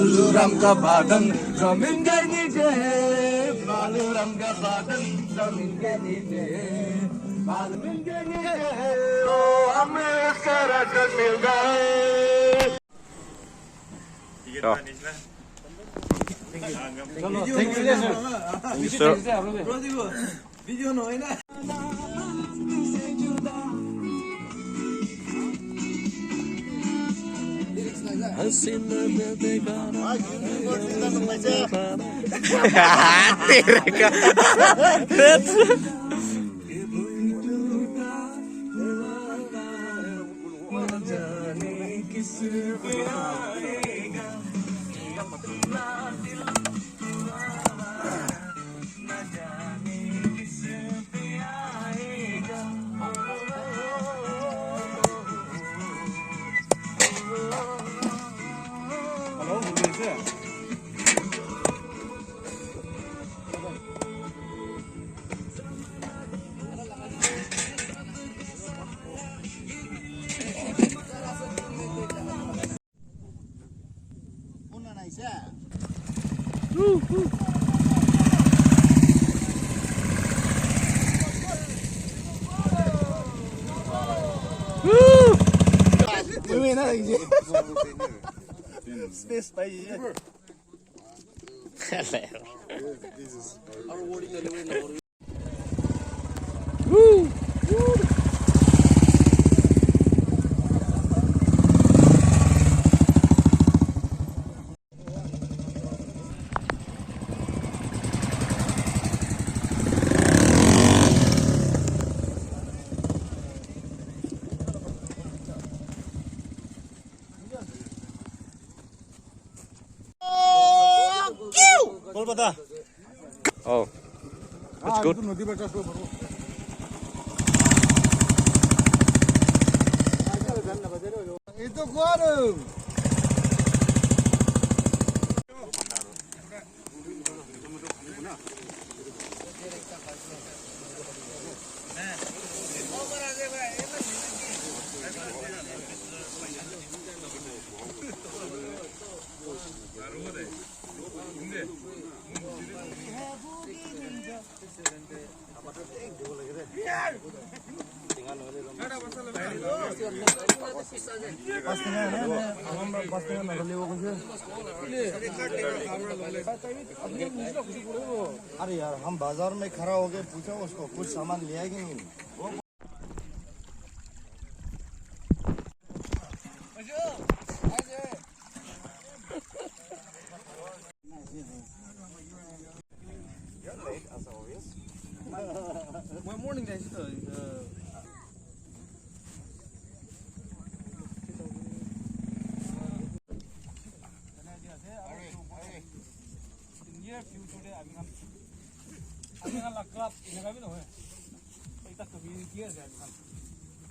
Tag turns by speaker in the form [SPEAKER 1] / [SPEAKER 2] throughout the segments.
[SPEAKER 1] बालू रंग का बादल जमीन के नीचे बालू रंग का बादल जमीन के नीचे बालू के नीचे ओ हमें सारा जग मिल गए वीडियो नो है ना
[SPEAKER 2] तेरे का
[SPEAKER 1] Space by here.
[SPEAKER 2] Oh, that's good.
[SPEAKER 1] Itu kuat. अरे यार हम बाजार में खड़ा हो गए पूछा उसको कुछ सामान ले आएंगे नहीं morning guys club ini kami loh, kita community aja kan.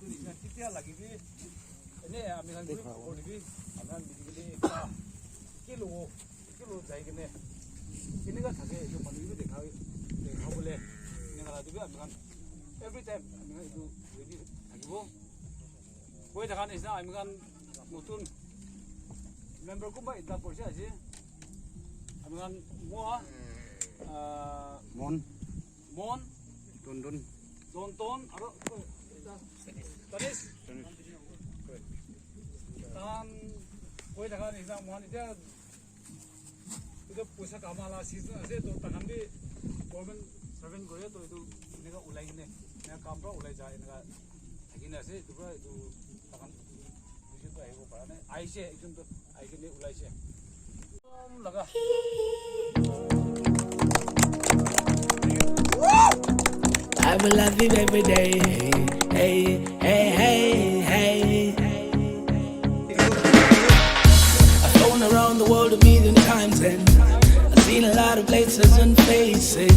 [SPEAKER 1] Itu kita lagi ni, ini kami kan group orang ni, kami kan begini kilo saya kene. Ini kan sahaja itu malu itu dekau boleh. Ini kalau tu kami kan every time kami kan itu jadi lagi bo. Kau jangan isna kami kan mutun member ku baik tak porsi aja. Kami kan mua Mon, Tonton, aro, Tanis, Tan, kau jangan isna mohon itu pusat kamala season aja tu tangan di government servant kau itu ini kan ulai ini, ini kampra ulai jaya ini kan, ini aja itu kan itu tangan itu tu ayo parane, aise itu tu aise ni ulai se, laga.
[SPEAKER 3] I will love you every day. Hey, hey, hey, hey. I've flown around the world a million times and I've seen a lot of places and faces,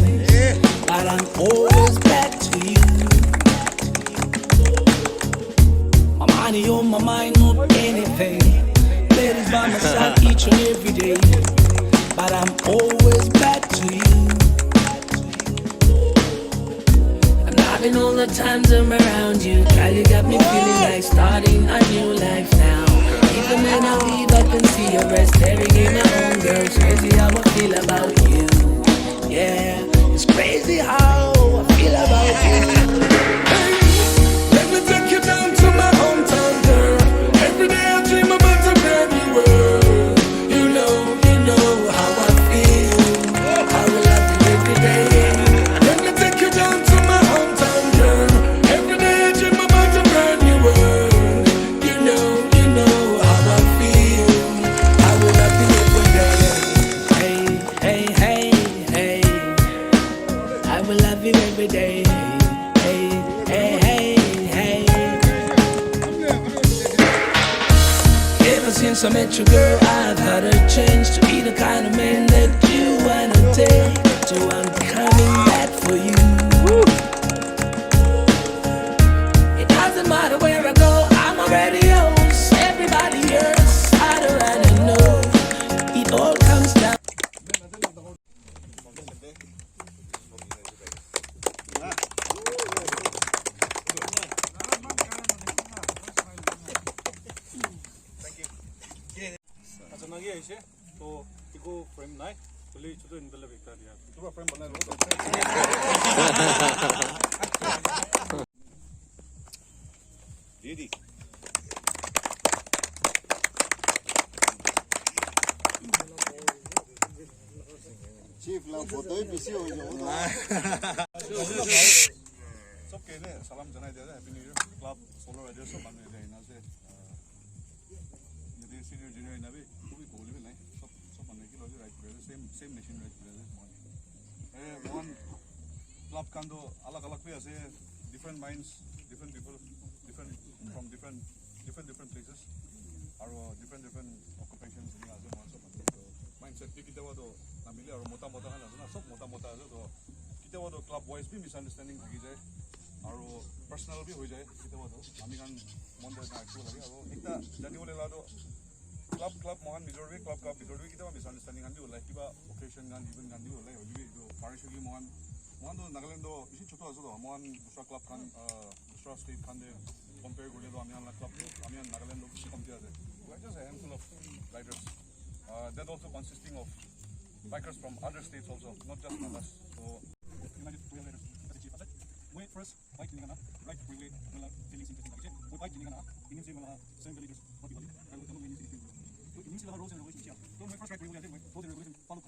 [SPEAKER 3] but I'm always back to you. My money on my mind, not anything. Ladies by my side each and every day, but I'm always back to you. Loving all the times I'm around you. Girl, you got me feeling like starting a new life now. Even when I leave, I can see your breast staring in my own girl. It's crazy how I feel about you. Yeah, it's crazy how I feel about you. Hey, let me take you down to my hometown, girl. Every day I dream about a brand new world. You know how I feel. I will love you every day. Let me take you down to my hometown, girl. Every day I dream about a brand new world. You know how I feel. I will love you every day. Hey, hey, hey, hey. I will love you every day. Hey, hey, hey, hey. Ever since I met you, girl, I've had a change to be the kind of man that you wanna take. So I'm coming back for you. It doesn't matter where I go, I'm already yours. Everybody else, I don't wanna know. It all comes down.
[SPEAKER 1] अचानक ऐसे तो eco frame नहीं तो ले चुके इन बल्ले बिकता दिया तो फ्रेम बना लो दीदी चीफ ला फोटो ही पीछे हो जाओ सब कहने सलाम जनाई दे happy new year club solo rider सब बनने दे ना से यदि सीनियर जूनियर ना भी भी बोल भी नहीं सब बनने की लोग राइट करे सेम नेशन राइट करे वन क्लब kan do अलग-अलग भी ऐसे different minds different people different from different places और different occupations ini aja masuk तो mindset भी kita वादो ना मिले और मोटा-मोटा है ना सब मोटा-मोटा है तो kita वादो club wise भी misunderstanding थकी जाए और personal भी हो जाए kita वादो आमी kan मन दे ना एक्चुअली लगे और एकटा जानी बोले लादो club मोहन मिजोर भी club मिजोर भी kita misunderstanding kan भी होला किबा occasion kan event kan भी होला होली जो पारिशुगी मोहन तो नागालैंड तो इसी छोटा आसो तो मोहन दूसरा क्लब kan दूसरा स्टेट kan दे compare करे तो आमियान क्लब तो आमियान नागालैंड लोग किसी compare है we are just a handful of riders that also consisting of bikers from other states also not just from us so United Royal Riders as a chief asset we first bike ni kana right freeway mala feelings interesting lagi we bike ni kana ini sih mala same villages what you call it kalau ini sih तो ini sih rules and regulations तो मैं first right freeway aja तो the regulation follow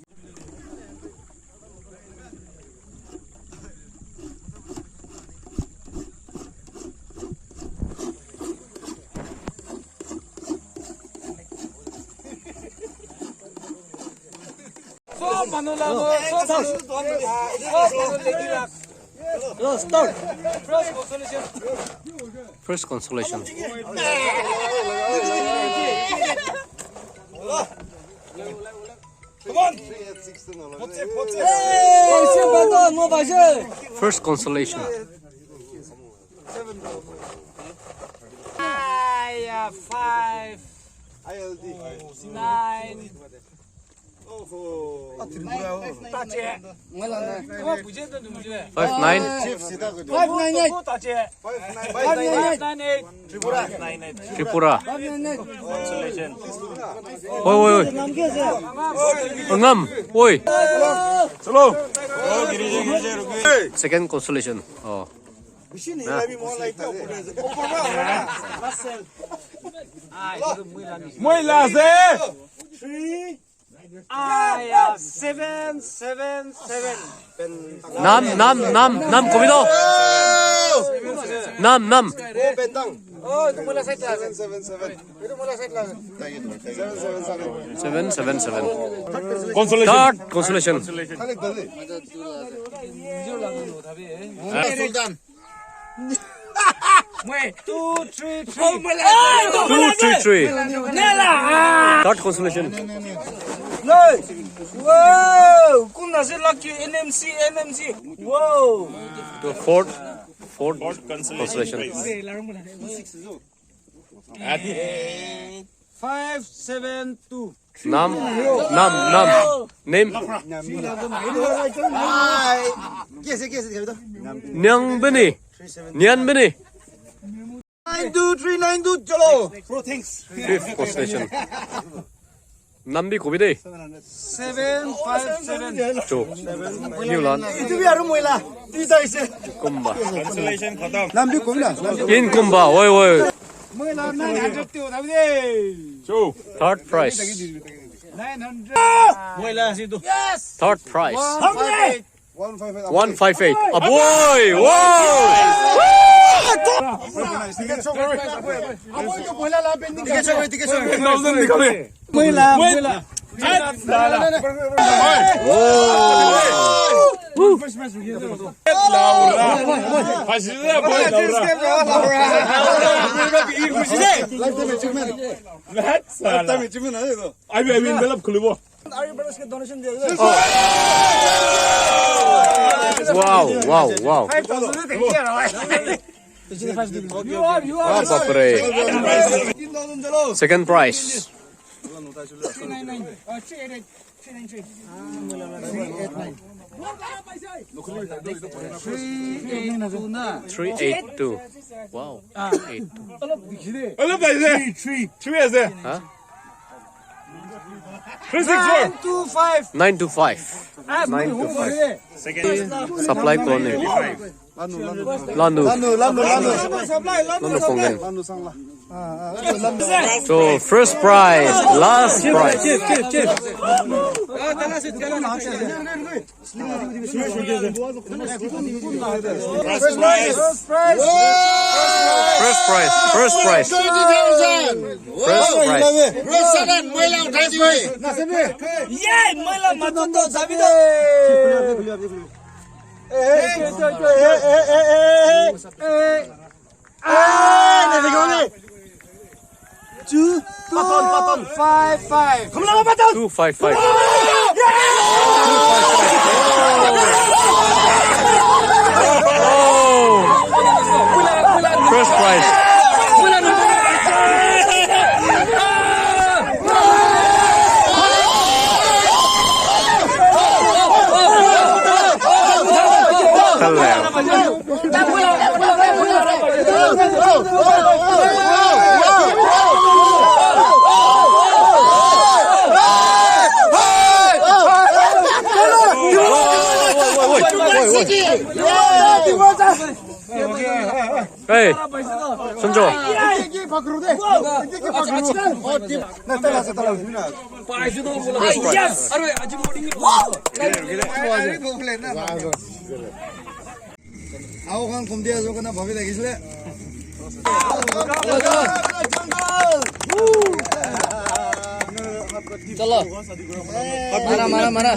[SPEAKER 2] First consolation.
[SPEAKER 1] Come on!
[SPEAKER 2] First consolation.
[SPEAKER 1] 5 9
[SPEAKER 2] Tripura. Oi. Ngam. Oi. Second consolation. Oh.
[SPEAKER 1] Muy las de 7
[SPEAKER 2] Nam komido. Nam.
[SPEAKER 1] Oh, itu mulai saya kelas.
[SPEAKER 2] 7. Third consolation.
[SPEAKER 1] Sultan. 2, 3, 3.
[SPEAKER 2] 2, 3, 3. Third consolation.
[SPEAKER 1] Wow, kuna sih lucky NMC. Wow.
[SPEAKER 2] The fourth consolation.
[SPEAKER 1] 5, 7, 2.
[SPEAKER 2] Nam. Name.
[SPEAKER 1] Kiasi gitu.
[SPEAKER 2] Nyang Beni. Nian Bini.
[SPEAKER 4] 9239 chalo. Bro, thanks.
[SPEAKER 2] Fifth constellation. Nambi Kubide.
[SPEAKER 1] 757.
[SPEAKER 2] Cho. New Land.
[SPEAKER 4] Itu bi aru moila. Tita ise.
[SPEAKER 2] Kumba.
[SPEAKER 5] Consolation khatam.
[SPEAKER 4] Nambi kumla.
[SPEAKER 2] In Kumba. Oi, oi.
[SPEAKER 1] Moila 900 to Davide.
[SPEAKER 5] Two.
[SPEAKER 2] Third prize.
[SPEAKER 1] 900.
[SPEAKER 4] Moila situ.
[SPEAKER 1] Yes.
[SPEAKER 2] Third prize.
[SPEAKER 4] 158.
[SPEAKER 2] 158. A boy. Wow.
[SPEAKER 4] Tiket so boy. Aboy to moila la pending. Tiket so boy.
[SPEAKER 5] 10,000 दिखावे.
[SPEAKER 1] Moila. First match we
[SPEAKER 5] Laura. Hasida boy Laura.
[SPEAKER 4] Lifetime achievement. Lifetime achievement है तो.
[SPEAKER 5] अभी envelope खुलवो.
[SPEAKER 4] Ari brothers के donation दिया.
[SPEAKER 2] Wow.
[SPEAKER 1] 5,000 take care right. You are.
[SPEAKER 2] Ah, Bapre.
[SPEAKER 4] 15,000 chalo.
[SPEAKER 2] Second prize.
[SPEAKER 1] 399. 388. 393.
[SPEAKER 2] 382. Wow. 382.
[SPEAKER 5] अलग पैसे. Three ऐसे.
[SPEAKER 2] Huh?
[SPEAKER 5] 364.
[SPEAKER 1] 925.
[SPEAKER 2] 925.
[SPEAKER 5] Second.
[SPEAKER 2] Supply cloning. Landu. Landu Kongen. So first prize, last prize. First prize. First prize.
[SPEAKER 4] 20,000.
[SPEAKER 2] First prize.
[SPEAKER 4] Rosalan moila उठाई दिए.
[SPEAKER 1] ये महिला मतलब तो Davide. Paton. 55.
[SPEAKER 2] 255. Oh! First prize. Hey, Sanjo.
[SPEAKER 1] Yes.
[SPEAKER 4] आओ खान घूम दिया जो करना भाभी लगी इसलिए
[SPEAKER 1] चलो मारा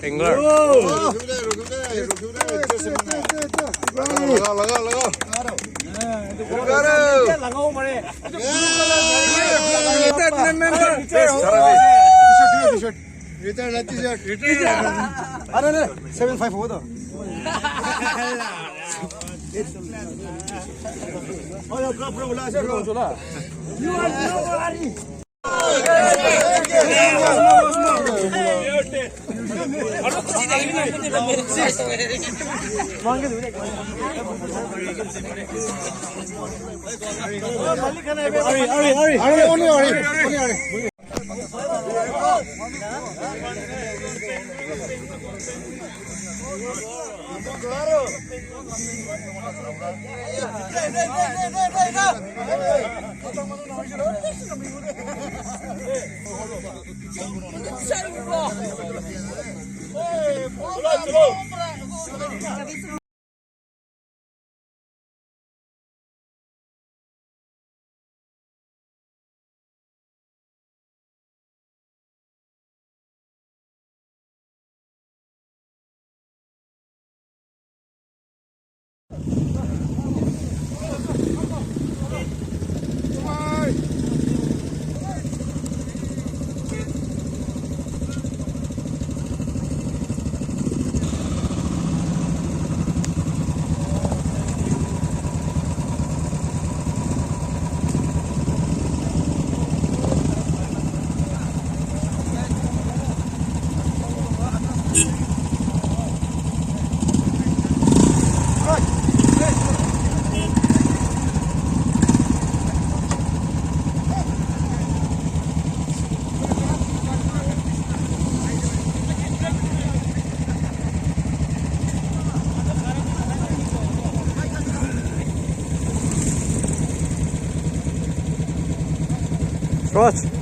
[SPEAKER 2] Angler.
[SPEAKER 1] लगाओ बड़े
[SPEAKER 4] अरे 75 हो तो
[SPEAKER 2] What?